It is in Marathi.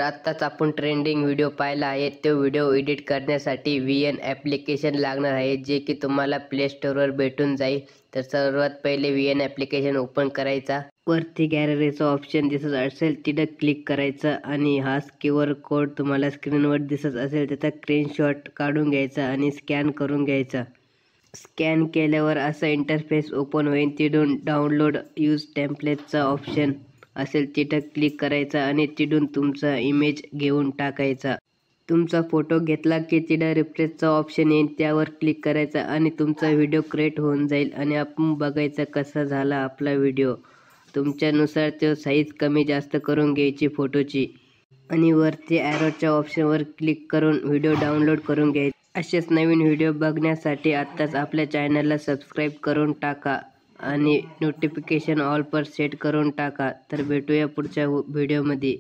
आत्ताच आपण ट्रेंडिंग व्हिडिओ पाहिला आहे. तो व्हिडिओ एडिट करण्यासाठी VN ॲप्लिकेशन लागणार आहे, जे की तुम्हाला प्ले स्टोअरवर भेटून जाईल. तर सर्वात पहिले VN ॲप्लिकेशन ओपन करायचा. वरती गॅलरीचा ऑप्शन दिसत असेल तिथं क्लिक करायचं आणि हा QR कोड तुम्हाला स्क्रीनवर दिसत असेल त्याचा स्क्रीनशॉट काढून घ्यायचा आणि स्कॅन करून घ्यायचा. स्कॅन केल्यावर असा इंटरफेस ओपन होईल. तिथून डाउनलोड यूज टेम्पलेटचा ऑप्शन असेल तिथं क्लिक करायचा आणि तिथून तुमचा इमेज घेऊन टाकायचा. तुमचा फोटो घेतला की तिथं रिफ्रेशचा ऑप्शन येईल, त्यावर क्लिक करायचा आणि तुमचा व्हिडिओ क्रिएट होऊन जाईल आणि आपण बघायचा कसा झाला आपला व्हिडिओ. तुमच्यानुसार तो साईज कमी जास्त करून घ्यायची फोटोची आणि वरती ॲरोच्या ऑप्शनवर क्लिक करून व्हिडिओ डाउनलोड करून घ्यायचा. असेच नवीन व्हिडिओ बघण्यासाठी आत्ताच आपल्या चॅनलला सबस्क्राईब करून टाका आणि नोटिफिकेशन ऑल पर सेट करून टाका. तर भेटूया पुढच्या व्हिडिओमध्ये.